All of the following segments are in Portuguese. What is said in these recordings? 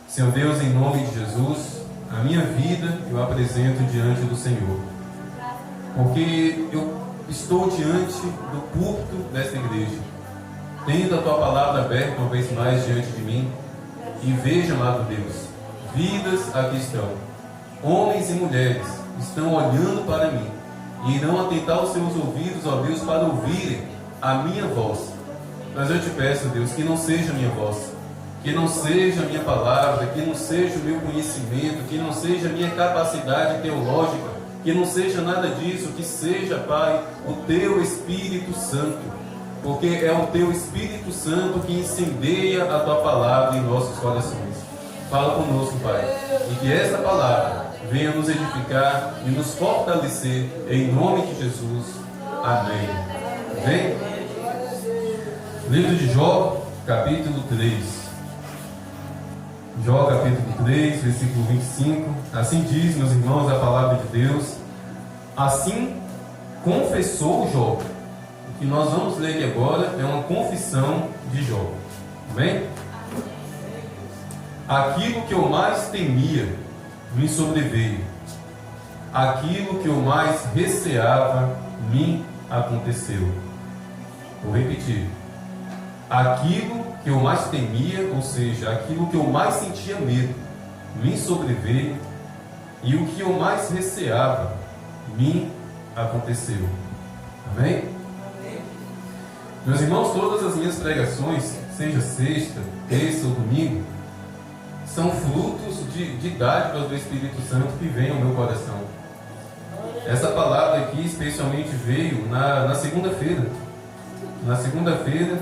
Senhor Deus, em nome de Jesus, a minha vida eu apresento diante do Senhor, porque eu estou diante do púlpito desta igreja, tendo a Tua palavra aberta uma vez mais diante de mim, e veja, amado Deus, vidas aqui estão, homens e mulheres estão olhando para mim, e irão atentar os seus ouvidos, ó Deus, para ouvirem a minha voz. Mas eu te peço, Deus, que não seja a minha voz, que não seja a minha palavra, que não seja o meu conhecimento, que não seja a minha capacidade teológica, que não seja nada disso, que seja, Pai, o Teu Espírito Santo, porque é o Teu Espírito Santo que incendeia a Tua palavra em nossos corações. Fala conosco, Pai, e que esta palavra venha nos edificar e nos fortalecer, em nome de Jesus. Amém. Amém? Livro de Jó, capítulo 3. Jó, capítulo 3, versículo 25. Assim diz, meus irmãos, a palavra de Deus. Assim confessou Jó. O que nós vamos ler aqui agora é uma confissão de Jó. Amém? Aquilo que eu mais temia me sobreveio. Aquilo que eu mais receava me aconteceu. Vou repetir. Aquilo que eu mais temia, ou seja, aquilo que eu mais sentia medo, me sobreveio, e o que eu mais receava me aconteceu. Amém? Amém. Meus irmãos, todas as minhas pregações, seja sexta, terça ou domingo, são frutos de dádivas do Espírito Santo que vem ao meu coração. Essa palavra aqui especialmente veio na segunda-feira. Na segunda-feira,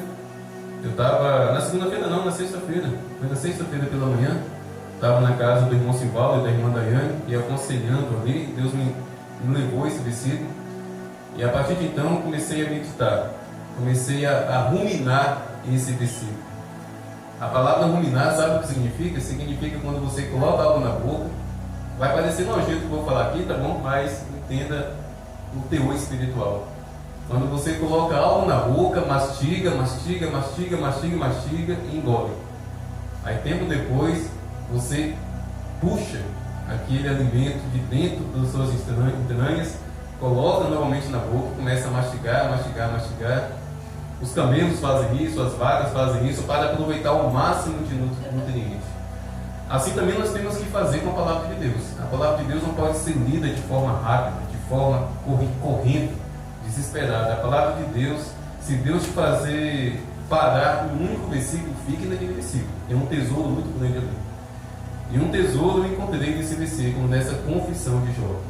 eu estava... Na segunda-feira não, na sexta-feira. Foi na sexta-feira pela manhã. Estava na casa do irmão Simvaldo e da irmã Daiane, e aconselhando ali, Deus me levou esse versículo. E a partir de então, comecei a meditar. Comecei a ruminar esse versículo. A palavra ruminar, sabe o que significa? Significa quando você coloca algo na boca. Vai parecer nojento que eu vou falar aqui, tá bom? Mas entenda o teor espiritual. Quando você coloca algo na boca, mastiga, mastiga, mastiga, mastiga, mastiga e engole. Aí tempo depois, você puxa aquele alimento de dentro das suas entranhas, coloca novamente na boca e começa a mastigar, mastigar, mastigar. Os camelos fazem isso, as vacas fazem isso para aproveitar o máximo de nutrientes. Assim também nós temos que fazer com a palavra de Deus. A palavra de Deus não pode ser lida de forma rápida, de forma correndo, desesperada. A palavra de Deus, se Deus te fazer parar um único versículo, fique naquele versículo. Tem um tesouro muito grande ali. E um tesouro eu encontrei nesse versículo, nessa confissão de Jó.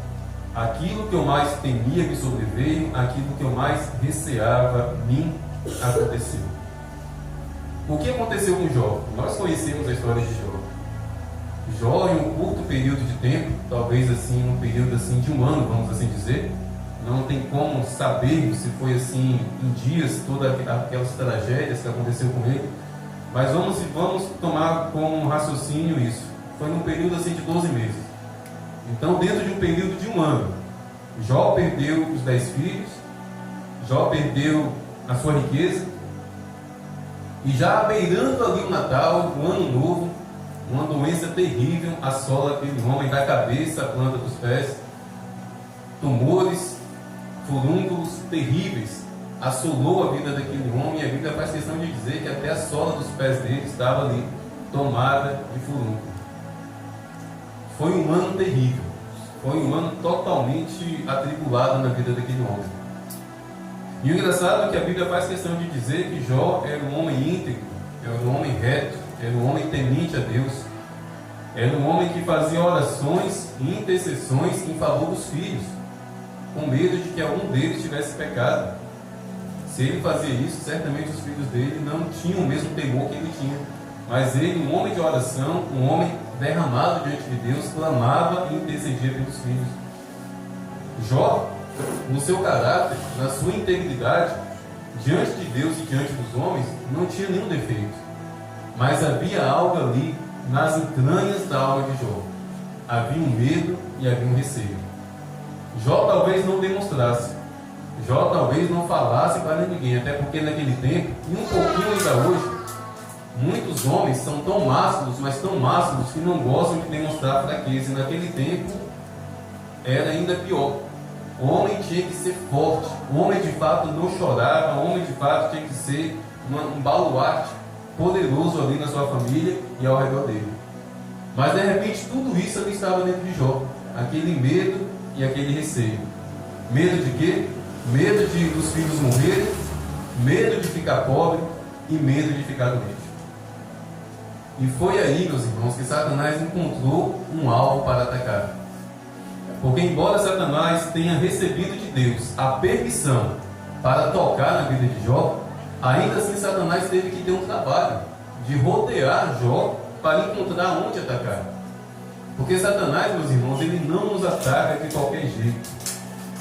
Aquilo que eu mais temia me sobreveio, aquilo que eu mais receava me aconteceu. O que aconteceu com Jó? Nós conhecemos a história de Jó. Jó, em um curto período de tempo, talvez assim, um período assim de um ano, vamos assim dizer, não tem como saber se foi assim em dias, todas aquelas tragédias que aconteceu com ele, mas vamos tomar como raciocínio isso. Foi num período assim de 12 meses. Então, dentro de um período de um ano, Jó perdeu os 10 filhos, Jó perdeu a sua riqueza, e já beirando ali o Natal, o Ano Novo, uma doença terrível assola aquele homem da cabeça à planta dos pés. Tumores, furúnculos terríveis assolou a vida daquele homem, e a Bíblia faz questão de dizer que até a sola dos pés dele estava ali tomada de furúnculo. Foi um ano terrível, foi um ano totalmente atribulado na vida daquele homem. E o engraçado é que a Bíblia faz questão de dizer que Jó era um homem íntegro, era um homem reto, era um homem temente a Deus, era um homem que fazia orações e intercessões em favor dos filhos, com medo de que algum deles tivesse pecado. Se ele fazia isso, certamente os filhos dele não tinham o mesmo temor que ele tinha. Mas ele, um homem de oração, um homem derramado diante de Deus, clamava e intercedia pelos filhos. Jó, no seu caráter, na sua integridade, diante de Deus e diante dos homens, não tinha nenhum defeito. Mas havia algo ali, nas entranhas da alma de Jó. Havia um medo e havia um receio. Jó talvez não demonstrasse, Jó talvez não falasse para ninguém, até porque naquele tempo, e um pouquinho ainda hoje, Muitos homens são tão másculos, mas tão másculos, que não gostam de demonstrar fraqueza. E naquele tempo era ainda pior. O homem tinha que ser forte. O homem de fato não chorava. O homem de fato tinha que ser um baluarte poderoso ali na sua família e ao redor dele. Mas de repente tudo isso ali estava dentro de Jó. Aquele medo e aquele receio. Medo de quê? Medo de os filhos morrerem, medo de ficar pobre e medo de ficar doente. E foi aí, meus irmãos, que Satanás encontrou um alvo para atacar. Porque embora Satanás tenha recebido de Deus a permissão para tocar na vida de Jó, ainda assim Satanás teve que ter um trabalho de rodear Jó para encontrar onde atacar. Porque Satanás, meus irmãos, ele não nos ataca de qualquer jeito.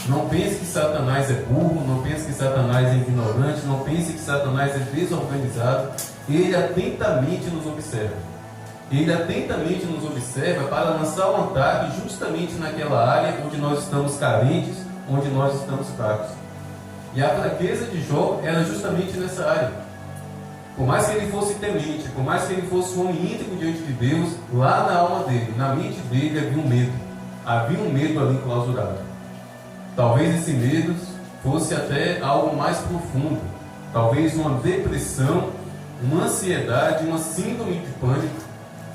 Não pense que Satanás é burro, não pense que Satanás é ignorante, não pense que Satanás é desorganizado. Ele atentamente nos observa. Ele atentamente nos observa para lançar um ataque justamente naquela área onde nós estamos carentes, onde nós estamos fracos. E a fraqueza de Jó era justamente nessa área. Por mais que ele fosse temente, por mais que ele fosse um homem íntegro diante de Deus, lá na alma dele, na mente dele havia um medo. Havia um medo ali enclausurado. Talvez esse medo fosse até algo mais profundo. Talvez uma depressão, uma ansiedade, uma síndrome de pânico.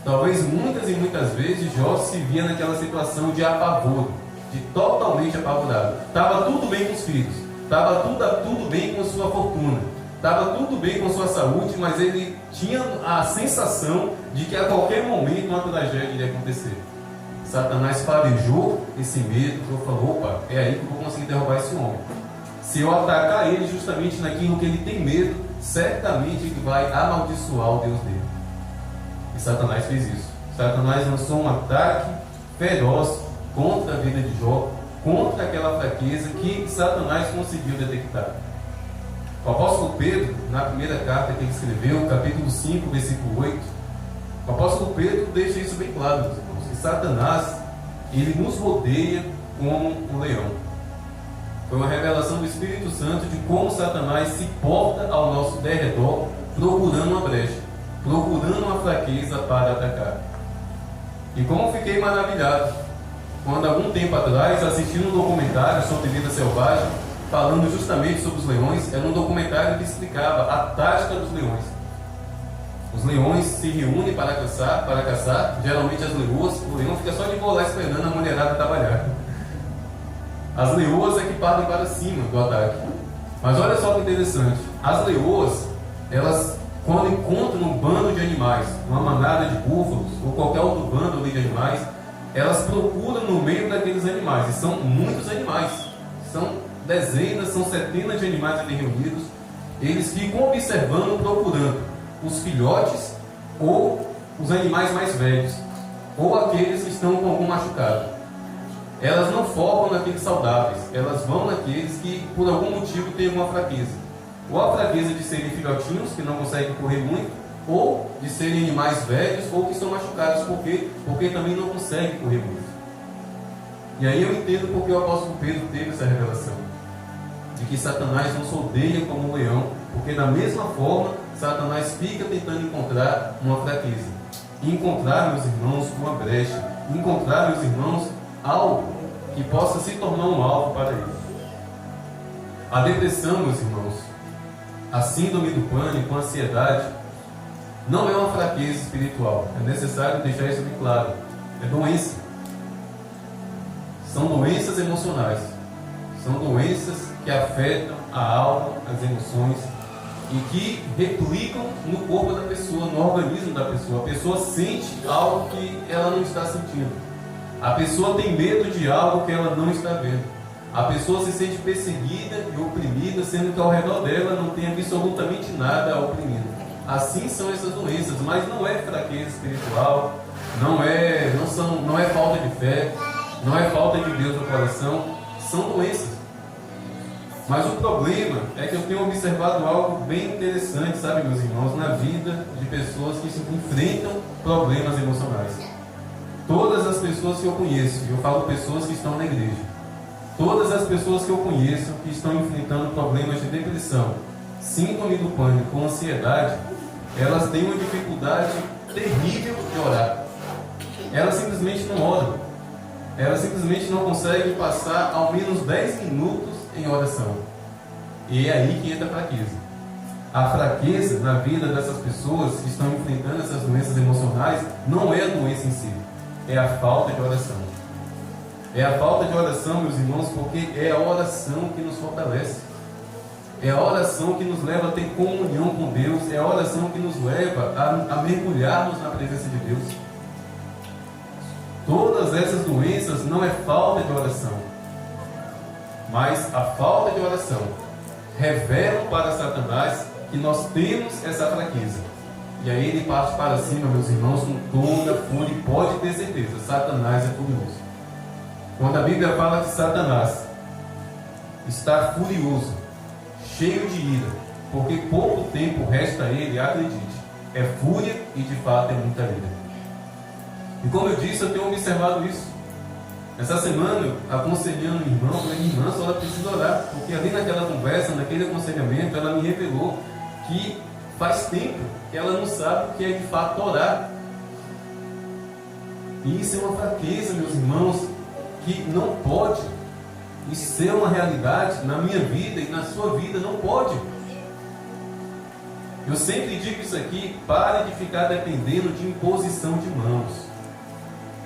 Talvez muitas e muitas vezes Jó se via naquela situação de apavoro, de totalmente apavorado. Estava tudo bem com os filhos, estava tudo bem com a sua fortuna, estava tudo bem com a sua saúde, mas ele tinha a sensação de que a qualquer momento uma tragédia iria acontecer. Satanás farejou esse medo e falou: opa, é aí que eu vou conseguir derrubar esse homem. Se eu atacar ele justamente naquilo que ele tem medo, certamente ele vai amaldiçoar o Deus dele. E Satanás fez isso. Satanás lançou um ataque feroz contra a vida de Jó, contra aquela fraqueza que Satanás conseguiu detectar. O apóstolo Pedro, na primeira carta que ele escreveu, capítulo 5, versículo 8, o apóstolo Pedro deixa isso bem claro, meus irmãos, que Satanás, ele nos rodeia como um leão. Foi uma revelação do Espírito Santo de como Satanás se porta ao nosso derredor, procurando uma brecha, procurando uma fraqueza para atacar. E como fiquei maravilhado quando, algum tempo atrás, assistindo um documentário sobre vida selvagem, falando justamente sobre os leões. Era um documentário que explicava a tática dos leões. Os leões se reúnem para caçar, geralmente as leoas. O leão fica só de boa lá esperando a mulherada trabalhar. As leoas é que partem para cima do ataque. Mas olha só que interessante, as leoas, elas, quando encontram um bando de animais, uma manada de búfalos ou qualquer outro bando ali de animais, elas procuram no meio daqueles animais, e são muitos animais, são dezenas, são centenas de animais ali reunidos. Eles ficam observando, procurando os filhotes ou os animais mais velhos, ou aqueles que estão com algum machucado. Elas não focam naqueles saudáveis, elas vão naqueles que por algum motivo têm uma fraqueza. Ou a fraqueza de serem filhotinhos, que não conseguem correr muito, ou de serem animais velhos, ou que estão machucados. Por quê? Porque também não conseguem correr muito. E aí eu entendo porque o apóstolo Pedro teve essa revelação, de que Satanás nos odeia como um leão, porque da mesma forma, Satanás fica tentando encontrar uma fraqueza. Encontrar, meus irmãos, uma brecha. Encontrar, meus irmãos, algo que possa se tornar um alvo para ele. A depressão, meus irmãos, a síndrome do pânico, a ansiedade, não é uma fraqueza espiritual. É necessário deixar isso bem claro. É doença. São doenças emocionais. São doenças que afetam a alma, as emoções, e que replicam no corpo da pessoa, no organismo da pessoa. A pessoa sente algo que ela não está sentindo. A pessoa tem medo de algo que ela não está vendo. A pessoa se sente perseguida e oprimida, sendo que ao redor dela não tem absolutamente nada a oprimir. Assim são essas doenças, mas não é fraqueza espiritual, não é falta de fé, não é falta de Deus no coração, são doenças. Mas o problema é que eu tenho observado algo bem interessante, sabe, meus irmãos, na vida de pessoas que enfrentam problemas emocionais. Todas as pessoas que eu conheço, e eu falo pessoas que estão na igreja, todas as pessoas que eu conheço que estão enfrentando problemas de depressão, síndrome do pânico, ansiedade, elas têm uma dificuldade terrível de orar. Elas simplesmente não oram. Elas simplesmente não conseguem passar ao menos 10 minutos em oração. E é aí que entra a fraqueza. A fraqueza na vida dessas pessoas que estão enfrentando essas doenças emocionais não é a doença em si, é a falta de oração. É a falta de oração, meus irmãos, porque é a oração que nos fortalece. É a oração que nos leva a ter comunhão com Deus. É a oração que nos leva a mergulharmos na presença de Deus. Todas essas doenças não é falta de oração, mas a falta de oração revela para Satanás que nós temos essa fraqueza. E aí ele parte para cima, meus irmãos, com toda fúria. E pode ter certeza, Satanás é furioso. Quando a Bíblia fala que Satanás está furioso, cheio de ira, porque pouco tempo resta a ele, acredite, é fúria e de fato é muita ira. E como eu disse, eu tenho observado isso. Essa semana, aconselhando o irmão, eu falei: irmã, a senhora precisa orar, porque ali naquela conversa, naquele aconselhamento, ela me revelou que faz tempo que ela não sabe o que é de fato orar. E isso é uma fraqueza, meus irmãos, que não pode. Isso é uma realidade na minha vida e na sua vida, não pode. Eu sempre digo isso aqui: pare de ficar dependendo de imposição de mãos.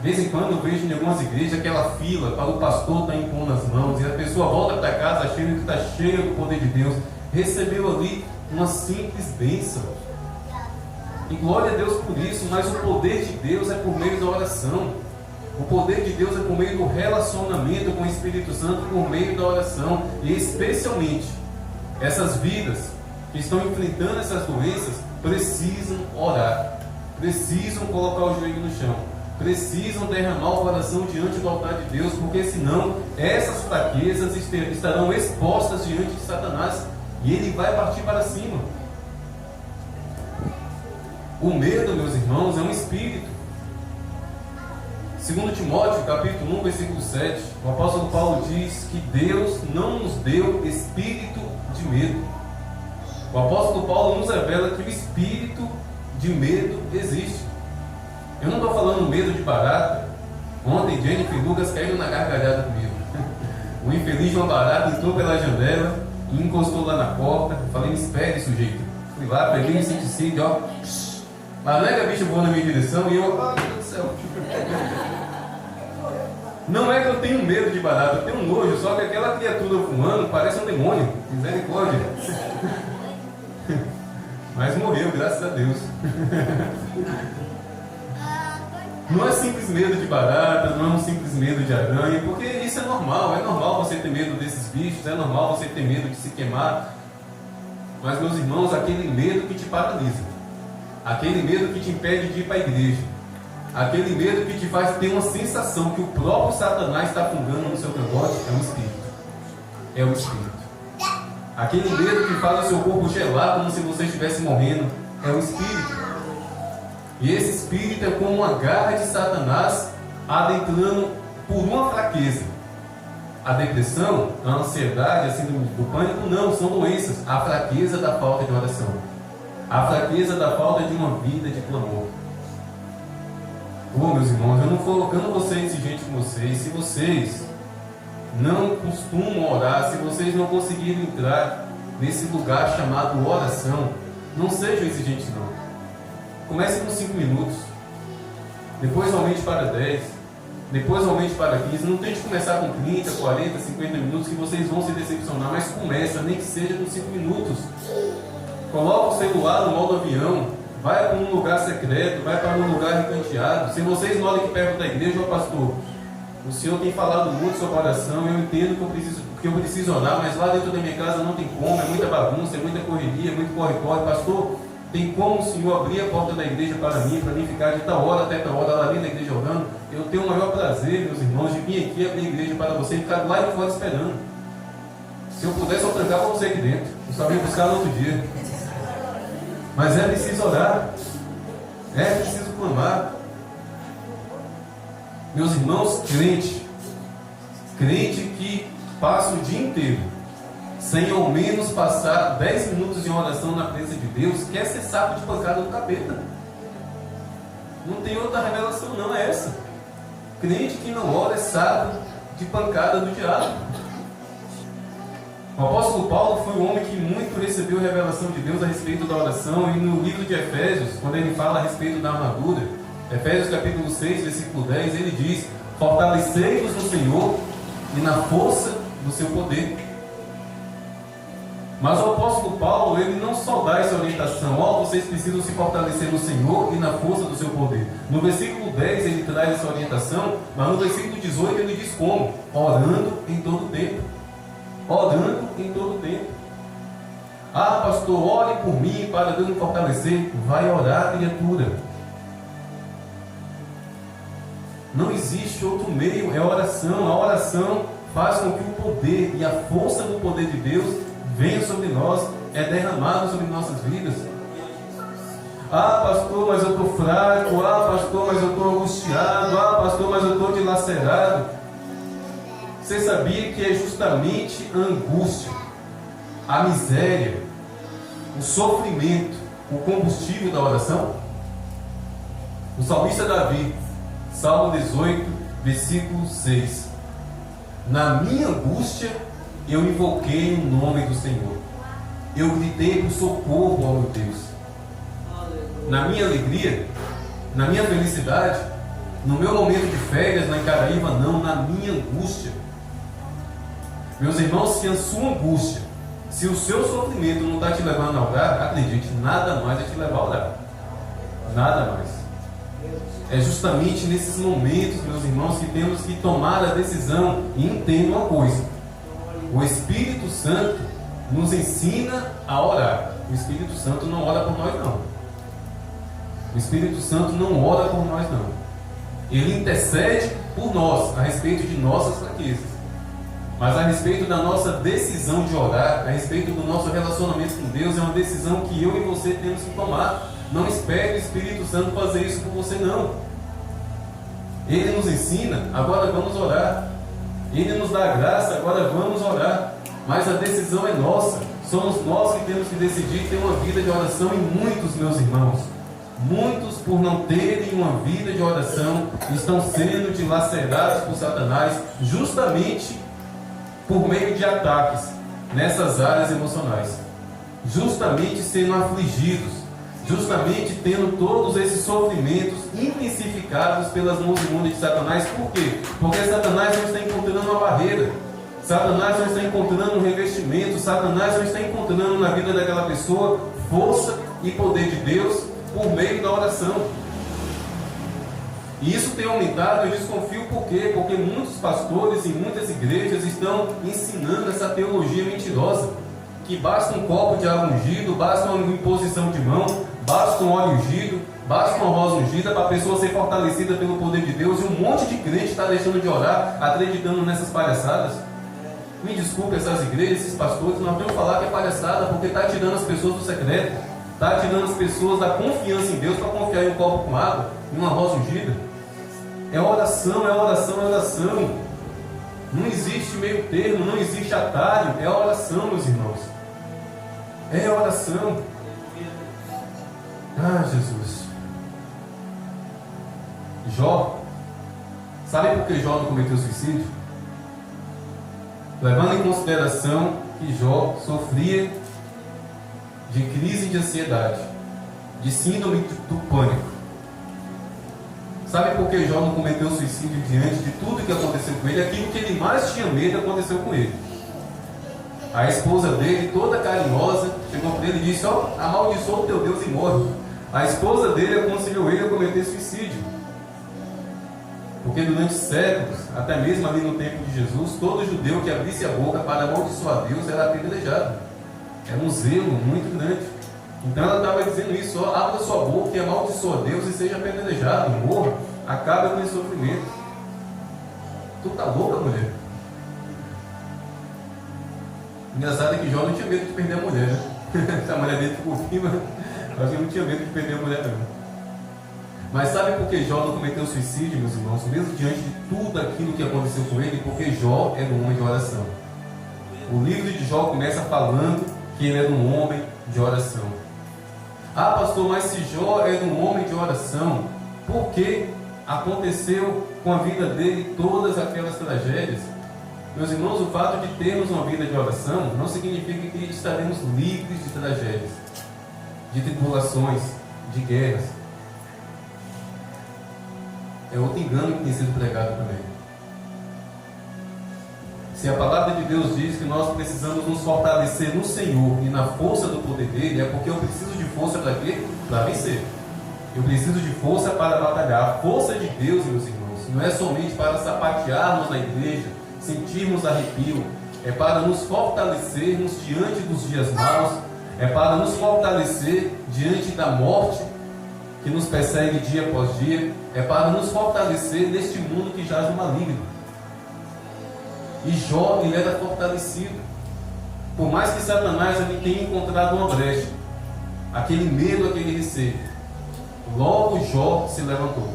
De vez em quando eu vejo em algumas igrejas aquela fila para o pastor estar impondo as mãos, e a pessoa volta para casa achando que está cheia do poder de Deus. Recebeu ali uma simples bênção. E glória a Deus por isso, mas o poder de Deus é por meio da oração. O poder de Deus é por meio do relacionamento com o Espírito Santo, por meio da oração. E especialmente, essas vidas que estão enfrentando essas doenças precisam orar, precisam colocar o joelho no chão, precisam derramar o coração diante do altar de Deus, porque senão essas fraquezas estarão expostas diante de Satanás e ele vai partir para cima. O medo, meus irmãos, é um espírito. 2 Timóteo, capítulo 1, versículo 7, o apóstolo Paulo diz que Deus não nos deu espírito de medo. O apóstolo Paulo nos revela que o espírito de medo existe. Eu não estou falando medo de barata. Ontem Jennifer e Lucas caíram na gargalhada comigo. O infeliz de uma barata entrou pela janela e encostou lá na porta. Falei: espere, sujeito. Fui lá, peguei o inseticídio, ó. Mas não é que a bicha voou na minha direção e eu, ai meu Deus do céu. Não é que eu tenho medo de barata, eu tenho nojo, só que aquela criatura voando parece um demônio. Misericórdia. Mas morreu, graças a Deus. Não é simples medo de barata, não é um simples medo de aranha, porque isso é normal você ter medo desses bichos, é normal você ter medo de se queimar. Mas, meus irmãos, aquele medo que te paralisa, aquele medo que te impede de ir para a igreja, aquele medo que te faz ter uma sensação que o próprio Satanás está fungando no seu cangote, é um espírito. É um espírito. Aquele medo que faz o seu corpo gelar como se você estivesse morrendo, é um espírito. E esse espírito é como uma garra de Satanás adentrando por uma fraqueza. A depressão, a ansiedade, a síndrome do pânico, não, são doenças. A fraqueza da falta de oração, a fraqueza da falta de uma vida de clamor. Meus irmãos, eu não estou colocando vocês exigente com vocês. Se vocês não costumam orar, se vocês não conseguirem entrar nesse lugar chamado oração, não sejam exigentes não. Comece com 5 minutos, depois aumente para 10, depois aumente para 15. Não tente começar com 30, 40, 50 minutos, que vocês vão se decepcionar, mas começa, nem que seja com 5 minutos. Coloca o celular no modo avião, vai para um lugar secreto, vai para um lugar recanteado. Se vocês moram aqui perto da igreja, ó pastor, o senhor tem falado muito sobre oração, eu entendo que eu preciso orar, mas lá dentro da minha casa não tem como, é muita bagunça, é muita correria, é muito corre-corre. Pastor, tem como o senhor abrir a porta da igreja para mim ficar de tal hora até tal hora lá dentro da igreja orando? Eu tenho o maior prazer, meus irmãos, de vir aqui abrir a igreja para você e ficar lá e fora esperando. Se eu pudesse, eu trancava você aqui dentro, eu só vim buscar no outro dia. Mas é preciso orar, é preciso clamar. Meus irmãos, crente que passa o dia inteiro sem ao menos passar 10 minutos em oração na presença de Deus, quer ser saco de pancada do capeta. Não tem outra revelação, não, é essa. Crente que não ora é saco de pancada do diabo. O apóstolo Paulo foi um homem que muito recebeu a revelação de Deus a respeito da oração, e no livro de Efésios, quando ele fala a respeito da armadura, Efésios capítulo 6, versículo 10, ele diz: fortalecei-vos no Senhor e na força do seu poder. Mas o apóstolo Paulo, ele não só dá essa orientação: ó, vocês precisam se fortalecer no Senhor e na força do seu poder. No versículo 10 ele traz essa orientação, mas no versículo 18 ele diz como? Orando em todo tempo. Orando em todo tempo. Ah, pastor, ore por mim para Deus me fortalecer. Vai orar, criatura. Não existe outro meio, é oração. A oração faz com que o poder e a força do poder de Deus venha sobre nós, é derramado sobre nossas vidas. Ah, pastor, mas eu estou fraco. Ah, pastor, mas eu estou angustiado. Ah, pastor, mas eu estou dilacerado. Você sabia que é justamente a angústia, a miséria, o sofrimento, o combustível da oração? O salmista Davi, Salmo 18, versículo 6: na minha angústia eu invoquei o nome do Senhor, eu gritei por socorro ao meu Deus. Na minha alegria, na minha felicidade, no meu momento de férias na Icaraíba, não, na minha angústia. Meus irmãos, se a sua angústia, se o seu sofrimento não está te levando a orar, acredite, nada mais vai te levar a orar. Nada mais. É justamente nesses momentos, meus irmãos, que temos que tomar a decisão. E entenda uma coisa: o Espírito Santo nos ensina a orar. O Espírito Santo não ora por nós, não. O Espírito Santo não ora por nós, não. Ele intercede por nós, a respeito de nossas fraquezas. Mas a respeito da nossa decisão de orar, a respeito do nosso relacionamento com Deus, é uma decisão que eu e você temos que tomar. Não espere o Espírito Santo fazer isso por você, não. Ele nos ensina, agora vamos orar. Ele nos dá a graça, agora vamos orar. Mas a decisão é nossa. Somos nós que temos que decidir ter uma vida de oração. E muitos, meus irmãos, muitos, por não terem uma vida de oração, estão sendo dilacerados por Satanás, justamente por meio de ataques nessas áreas emocionais, justamente sendo afligidos, justamente tendo todos esses sofrimentos intensificados pelas mãos imundas de Satanás. Por quê? Porque Satanás não está encontrando uma barreira, Satanás não está encontrando um revestimento, Satanás não está encontrando na vida daquela pessoa força e poder de Deus por meio da oração. E isso tem aumentado, eu desconfio por quê? Porque muitos pastores e muitas igrejas estão ensinando essa teologia mentirosa, que basta um copo de água ungido, basta uma imposição de mão, basta um óleo ungido, basta uma rosa ungida para a pessoa ser fortalecida pelo poder de Deus. E um monte de crente está deixando de orar, acreditando nessas palhaçadas. Me desculpe essas igrejas, esses pastores, não tenho que falar que é palhaçada, porque está tirando as pessoas do secreto, está tirando as pessoas da confiança em Deus para confiar em um copo com água, em uma rosa ungida. É oração, é oração, é oração. Não existe meio termo, não existe atalho. É oração, meus irmãos. É oração. Ah, Jesus. Jó. Sabe por que Jó não cometeu suicídio? Levando em consideração que Jó sofria de crise de ansiedade, de síndrome do pânico. Sabe por que Jó não cometeu suicídio diante de tudo que aconteceu com ele? Aquilo que ele mais tinha medo aconteceu com ele. A esposa dele, toda carinhosa, chegou para ele e disse: ó, amaldiçoa o teu Deus e morre. A esposa dele aconselhou ele a cometer suicídio. Porque durante séculos, até mesmo ali no tempo de Jesus, todo judeu que abrisse a boca para amaldiçoar Deus era apedrejado. Era um zelo muito grande. Então ela estava dizendo isso: ó, abra sua boca e amaldiçoa Deus e seja apedrejado, morra, acabe com esse sofrimento. Tu tá louca, mulher? Engraçado é que Jó não tinha medo de perder a mulher, né? A mulher dele ficou viva, mas ele não tinha medo de perder a mulher, não. Mas sabe por que Jó não cometeu suicídio, meus irmãos? Mesmo diante de tudo aquilo que aconteceu com ele, porque Jó era um homem de oração. O livro de Jó começa falando que ele era um homem de oração. Ah, pastor, mas se Jó era um homem de oração, por que aconteceu com a vida dele todas aquelas tragédias? Meus irmãos, o fato de termos uma vida de oração não significa que estaremos livres de tragédias, de tribulações, de guerras. É outro engano que tem sido pregado também. Se a palavra de Deus diz que nós precisamos nos fortalecer no Senhor e na força do poder dele, é porque eu preciso de força para quê? Para vencer. Eu preciso de força para batalhar. A força de Deus, meus irmãos, não é somente para sapatearmos na igreja, sentirmos arrepio, é para nos fortalecermos diante dos dias maus, é para nos fortalecer diante da morte que nos persegue dia após dia, é para nos fortalecer neste mundo que jaz no maligno. E Jó, ele era fortalecido. Por mais que Satanás ali tenha encontrado uma brecha, aquele medo, aquele receio, logo Jó se levantou.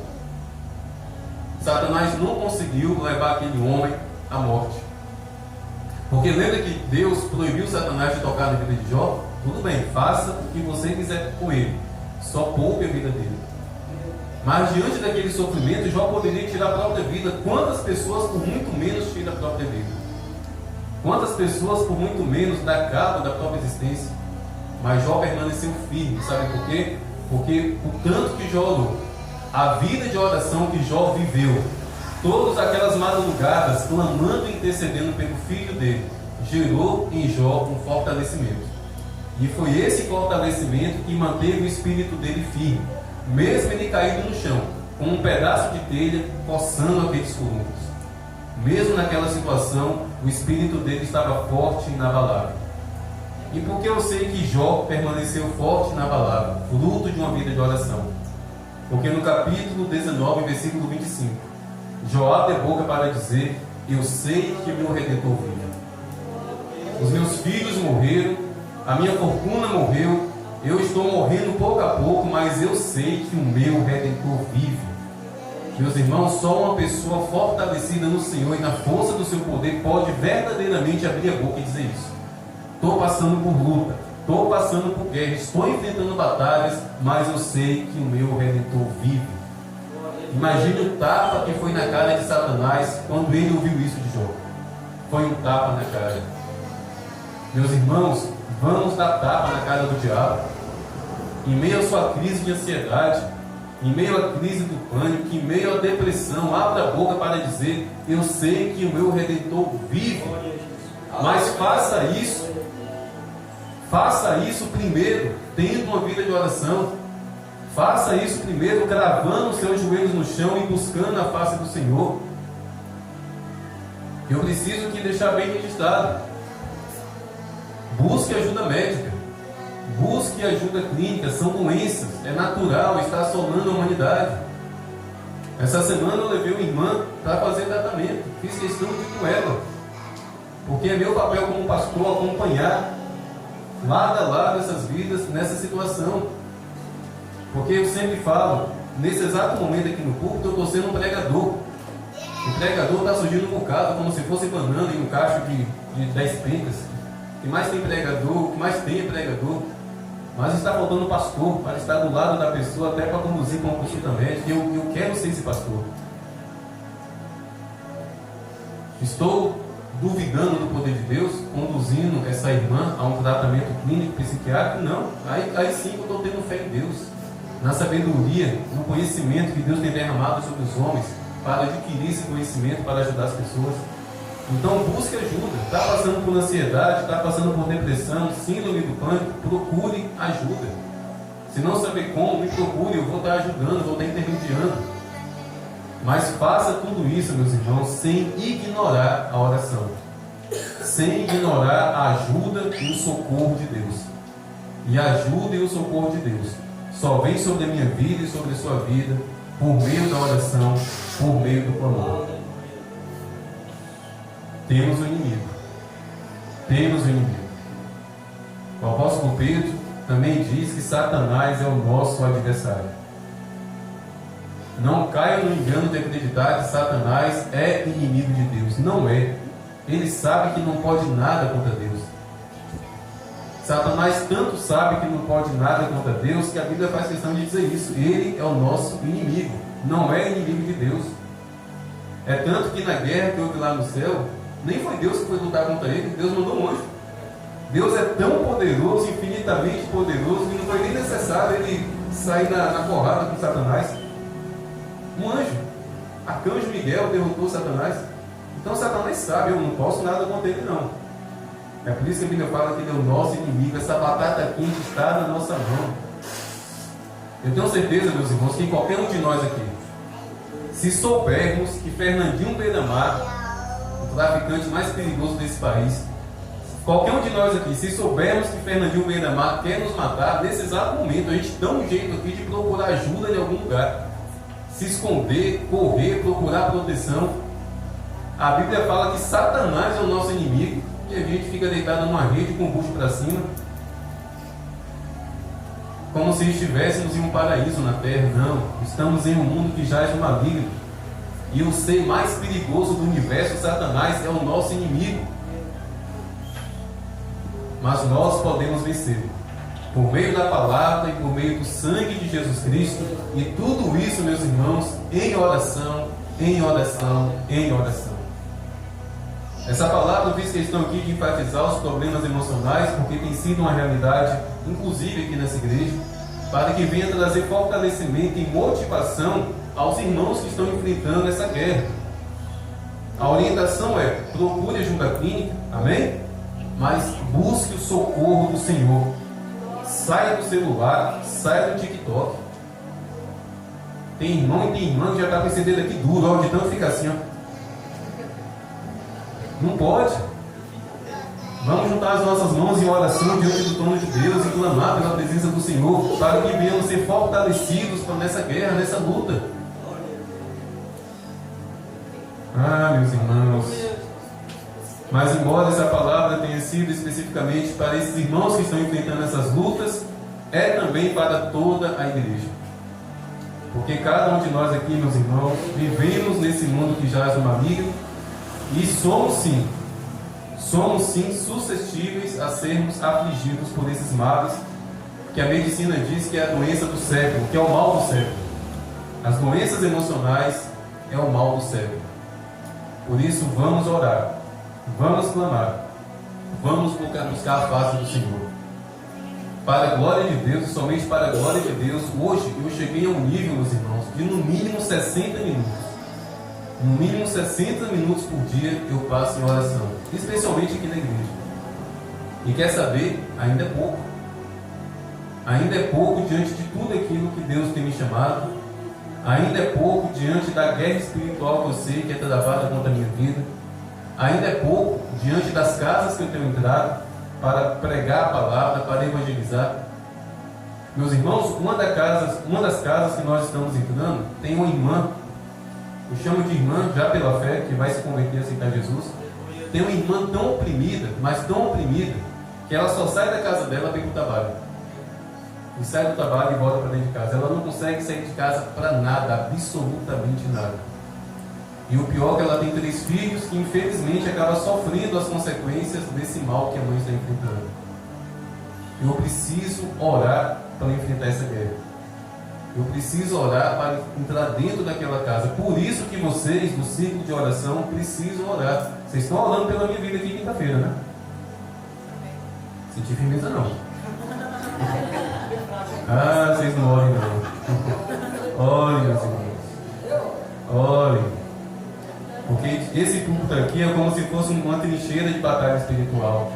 Satanás não conseguiu levar aquele homem à morte. Porque lembra que Deus proibiu Satanás de tocar na vida de Jó? Tudo bem, faça o que você quiser com ele, só poupe a vida dele. Mas diante daquele sofrimento, Jó poderia tirar a própria vida. Quantas pessoas por muito menos tiram a própria vida? Quantas pessoas por muito menos dá cabo da própria existência? Mas Jó permaneceu firme. Sabe por quê? Porque o tanto que Jó orou, a vida de oração que Jó viveu, todas aquelas madrugadas clamando e intercedendo pelo filho dele, gerou em Jó um fortalecimento. E foi esse fortalecimento que manteve o espírito dele firme, mesmo ele caído no chão, com um pedaço de telha coçando aqueles furúnculos. Mesmo naquela situação, o espírito dele estava forte e inabalável. E por que eu sei que Jó permaneceu forte e inabalável? Fruto de uma vida de oração. Porque no capítulo 19, versículo 25, Jó abre a boca para dizer: eu sei que o meu Redentor vive. Os meus filhos morreram, a minha fortuna morreu, eu estou morrendo pouco a pouco, mas eu sei que o meu Redentor vive. Meus irmãos, só uma pessoa fortalecida no Senhor e na força do seu poder pode verdadeiramente abrir a boca e dizer isso. Estou passando por luta, estou passando por guerra, estou enfrentando batalhas, mas eu sei que o meu Redentor vive. Imagine o tapa que foi na cara de Satanás quando ele ouviu isso de Jó. Foi um tapa na cara. Meus irmãos, vamos dar tapa na cara do diabo. Em meio à sua crise de ansiedade, em meio à crise do pânico, em meio à depressão, abra a boca para dizer: eu sei que o meu Redentor vive. Mas faça isso primeiro tendo uma vida de oração. Faça isso primeiro cravando os seus joelhos no chão e buscando a face do Senhor. Eu preciso aqui deixar bem registrado: busque ajuda médica, busque ajuda clínica. São doenças, é natural, está assolando a humanidade. Essa semana eu levei uma irmã para fazer tratamento, fiz questão de ir com ela, porque é meu papel como pastor acompanhar lado a lado essas vidas nessa situação. Porque eu sempre falo, nesse exato momento aqui no púlpito, eu estou sendo um pregador. O pregador está surgindo um bocado, como se fosse banana em um cacho de 10 pencas. O que mais tem pregador, o que mais tem é pregador. Mas está faltando um pastor para estar do lado da pessoa, até para conduzir para uma consulta médica. Eu quero ser esse pastor. Estou duvidando do poder de Deus, conduzindo essa irmã a um tratamento clínico, psiquiátrico? Não. Aí sim eu estou tendo fé em Deus, na sabedoria, no conhecimento que Deus tem derramado sobre os homens, para adquirir esse conhecimento, para ajudar as pessoas. Então busque ajuda. Está passando por ansiedade, está passando por depressão, síndrome do pânico, procure ajuda. Se não saber como, me procure, eu vou estar ajudando, vou estar intermediando. Mas faça tudo isso, meus irmãos, sem ignorar a oração, sem ignorar a ajuda e o socorro de Deus. E a ajuda e o socorro de Deus só vem sobre a minha vida e sobre a sua vida por meio da oração, por meio do clamor. Temos o inimigo. Temos o inimigo. O apóstolo Pedro também diz que Satanás é o nosso adversário. Não caia no engano de acreditar que Satanás é inimigo de Deus. Não é. ele sabe que não pode nada contra Deus. Satanás tanto sabe que não pode nada contra Deus, que a Bíblia faz questão de dizer isso. Ele é o nosso inimigo, não é inimigo de Deus. É tanto que na guerra que houve lá no céu, nem foi Deus que foi lutar contra ele, Deus mandou um anjo. Deus é tão poderoso, infinitamente poderoso, que não foi nem necessário ele sair na porrada com Satanás. Um anjo, arcanjo Miguel, derrotou Satanás. Então Satanás sabe, eu não posso nada contra ele não. É por isso que a Bíblia fala que ele é o nosso inimigo. Essa batata quente está na nossa mão. Eu tenho certeza, meus irmãos, que qualquer um de nós aqui, se soubermos que Fernandinho Beiramar, o traficante mais perigoso desse país, qualquer um de nós aqui, se soubermos que Fernandinho Beiramar quer nos matar, nesse exato momento, a gente dá um jeito aqui de procurar ajuda em algum lugar, se esconder, correr, procurar proteção. A Bíblia fala que Satanás é o nosso inimigo e a gente fica deitado numa rede com o bucho para cima, como se estivéssemos em um paraíso na terra. Não, estamos em um mundo que jaz no maligno. E o ser mais perigoso do universo, Satanás, é o nosso inimigo. Mas nós podemos vencer por meio da palavra e por meio do sangue de Jesus Cristo. E tudo isso, meus irmãos, em oração, em oração, em oração. Essa palavra eu fiz questão aqui de enfatizar os problemas emocionais, porque tem sido uma realidade, inclusive aqui nessa igreja, para que venha trazer fortalecimento e motivação aos irmãos que estão enfrentando essa guerra. A orientação é: procure ajuda clínica, amém? Mas busque o socorro do Senhor. Saia do celular, saia do TikTok. Tem irmão e tem irmã que já está com esse dedo aqui duro, ó, de tanto fica assim, ó. Não pode. Vamos juntar as nossas mãos em oração diante do trono de Deus e clamar pela presença do Senhor, para que venhamos ser fortalecidos nessa guerra, nessa luta. Ah, meus irmãos. Mas embora essa palavra tenha sido especificamente para esses irmãos que estão enfrentando essas lutas, é também para toda a igreja. Porque cada um de nós aqui, meus irmãos, vivemos nesse mundo que jaz no maligno. E somos sim suscetíveis a sermos afligidos por esses males que a medicina diz que é a doença do século, que é o mal do século. As doenças emocionais é o mal do século. Por isso vamos orar, vamos clamar, vamos buscar a face do Senhor. Para a glória de Deus e somente para a glória de Deus, hoje eu cheguei a um nível, meus irmãos, de no mínimo 60 minutos. No mínimo 60 minutos por dia eu passo em oração, especialmente aqui na igreja. E quer saber? Ainda é pouco. Ainda é pouco diante de tudo aquilo que Deus tem me chamado. Ainda é pouco diante da guerra espiritual que eu sei que é travada contra a minha vida. Ainda é pouco diante das casas que eu tenho entrado para pregar a palavra, para evangelizar. Meus irmãos, uma das casas que nós estamos entrando tem uma irmã. Eu chamo de irmã, já pela fé, que vai se converter a aceitar Jesus. Tem uma irmã tão oprimida, mas tão oprimida, que ela só sai da casa dela para ir para o trabalho. E sai do trabalho e volta para dentro de casa. Ela não consegue sair de casa para nada, absolutamente nada. E o pior é que ela tem 3 filhos que infelizmente acabam sofrendo as consequências desse mal que a mãe está enfrentando. Eu preciso orar para enfrentar essa guerra. Eu preciso orar para entrar dentro daquela casa. Por isso que vocês, no círculo de oração, precisam orar. Vocês estão orando pela minha vida aqui quinta-feira, né? Senti firmeza não. Ah, vocês não orem não. Orem, meus irmãos. Orem. Porque esse púlpito aqui é como se fosse uma trincheira de batalha espiritual.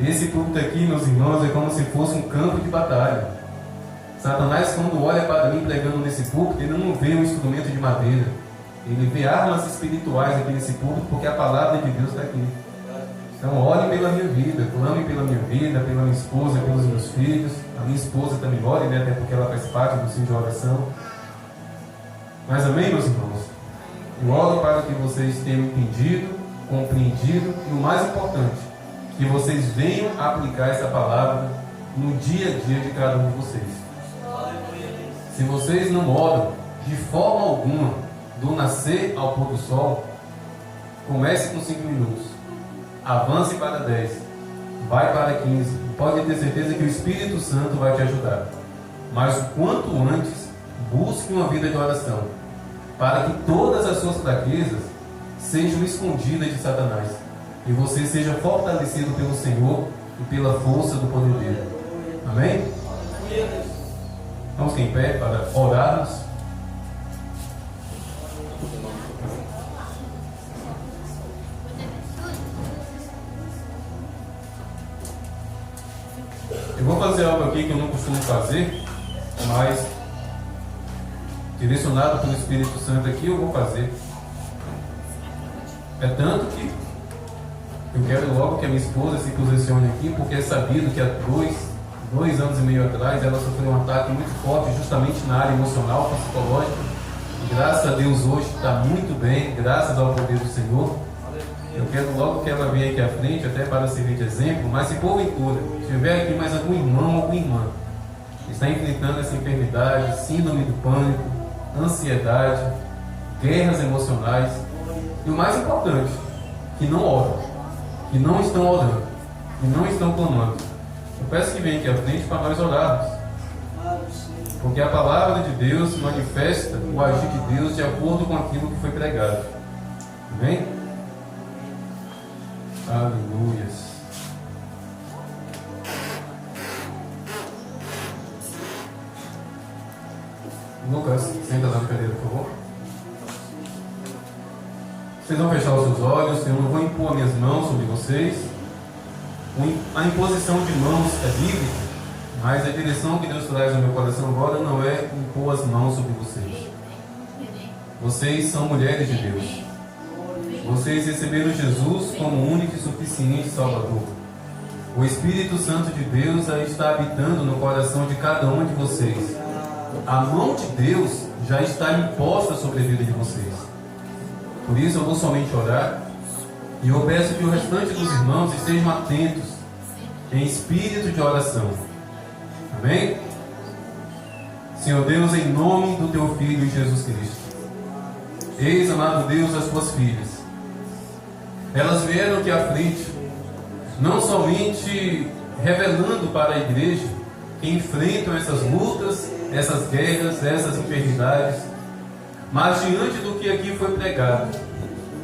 Esse púlpito aqui, meus irmãos, é como se fosse um campo de batalha. Satanás, quando olha para mim pregando nesse púlpito, ele não vê um instrumento de madeira. Ele vê armas espirituais aqui nesse púlpito, porque a palavra de Deus está aqui. Então, ore pela minha vida, clame pela minha vida, pela minha esposa, pelos meus filhos. A minha esposa também ore, né? Até porque ela faz parte do ciclo de oração. Mas amém, meus irmãos? Eu oro para que vocês tenham entendido, compreendido e o mais importante, que vocês venham aplicar essa palavra no dia a dia de cada um de vocês. Se vocês não oram de forma alguma do nascer ao pôr do sol, comece com 5 minutos. avance para 10, vai para 15. Pode ter certeza que o Espírito Santo vai te ajudar. Mas o quanto antes, busque uma vida de oração, para que todas as suas fraquezas sejam escondidas de Satanás e você seja fortalecido pelo Senhor e pela força do poder dele. Amém? Vamos em pé para orarmos. Eu vou fazer algo aqui que eu não costumo fazer, mas direcionado pelo Espírito Santo aqui, eu vou fazer. É tanto que eu quero logo que a minha esposa se posicione aqui, porque é sabido que há 2 anos e meio atrás ela sofreu um ataque muito forte, justamente na área emocional, psicológica. E graças a Deus hoje está muito bem, graças ao poder do Senhor. Eu quero logo que ela venha aqui à frente, até para servir de exemplo, mas se porventura tiver aqui mais algum irmão ou alguma irmã que está enfrentando essa enfermidade, síndrome do pânico, ansiedade, guerras emocionais, e o mais importante, que não oram, que não estão orando, que não estão clamando, eu peço que venha aqui à frente para nós orarmos, porque a palavra de Deus manifesta o agir de Deus de acordo com aquilo que foi pregado. Amém? Aleluias. Lucas, senta lá na cadeira, por favor. Vocês vão fechar os seus olhos. Eu não vou impor minhas mãos sobre vocês. A imposição de mãos é bíblica, mas a direção que Deus traz no meu coração agora não é impor as mãos sobre vocês. Vocês são mulheres de Deus. Vocês receberam Jesus como único e suficiente Salvador. O Espírito Santo de Deus já está habitando no coração de cada uma de vocês. A mão de Deus já está imposta sobre a vida de vocês. Por isso eu vou somente orar. E eu peço que o restante dos irmãos estejam atentos em espírito de oração. Amém? Senhor Deus, em nome do Teu Filho Jesus Cristo. Eis, amado Deus, as Tuas filhas. Elas vieram aqui à frente, não somente revelando para a igreja que enfrentam essas lutas, essas guerras, essas enfermidades, mas diante do que aqui foi pregado,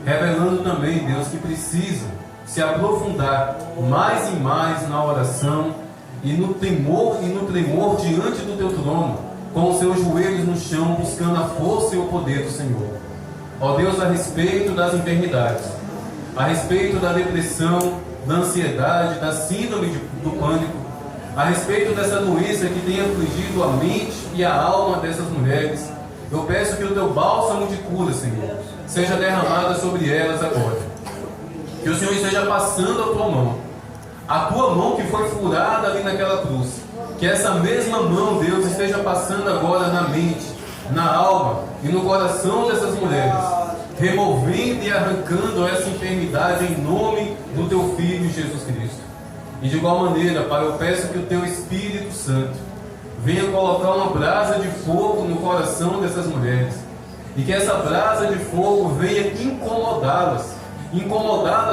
revelando também, Deus, que precisam se aprofundar mais e mais na oração e no temor e no tremor diante do Teu trono, com os seus joelhos no chão, buscando a força e o poder do Senhor. Ó Deus, a respeito das enfermidades, a respeito da depressão, da ansiedade, da síndrome do pânico, a respeito dessa doença que tem afligido a mente e a alma dessas mulheres, eu peço que o Teu bálsamo de cura, Senhor, seja derramado sobre elas agora. Que o Senhor esteja passando a Tua mão, a Tua mão que foi furada ali naquela cruz, que essa mesma mão, Deus, esteja passando agora na mente, na alma e no coração dessas mulheres, removendo e arrancando essa enfermidade em nome do Teu Filho Jesus Cristo. E de igual maneira, Pai, eu peço que o Teu Espírito Santo venha colocar uma brasa de fogo no coração dessas mulheres, e que essa brasa de fogo venha incomodá-las,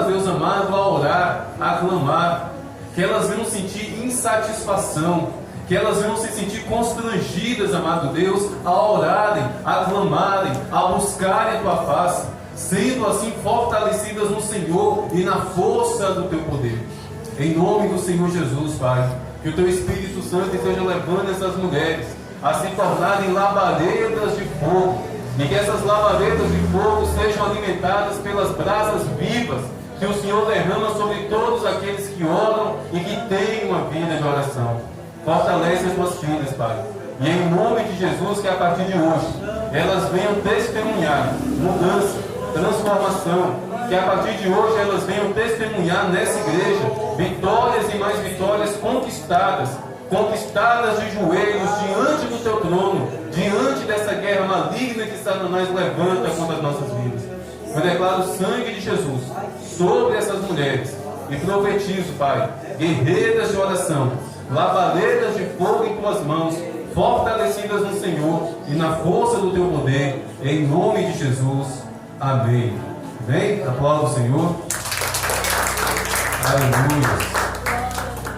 Deus amado, a orar, a clamar, que elas venham sentir insatisfação, que elas venham se sentir constrangidas, amado Deus, a orarem, a clamarem, a buscarem a Tua face, sendo assim fortalecidas no Senhor e na força do Teu poder. Em nome do Senhor Jesus, Pai, que o Teu Espírito Santo esteja levando essas mulheres a se tornarem labaredas de fogo, e que essas labaredas de fogo sejam alimentadas pelas brasas vivas que o Senhor derrama sobre todos aqueles que oram e que têm uma vida de oração. Fortalece as Tuas filhas, Pai, e em nome de Jesus, que a partir de hoje elas venham testemunhar mudança, transformação, que a partir de hoje elas venham testemunhar nessa igreja vitórias e mais vitórias conquistadas de joelhos diante do Teu trono, diante dessa guerra maligna que Satanás levanta contra as nossas vidas. Eu declaro o sangue de Jesus sobre essas mulheres e profetizo, Pai, guerreiras de oração, lavaderas de fogo em Tuas mãos, fortalecidas no Senhor e na força do Teu poder, em nome de Jesus. Amém. Amém? Aplauda o Senhor. Aleluia.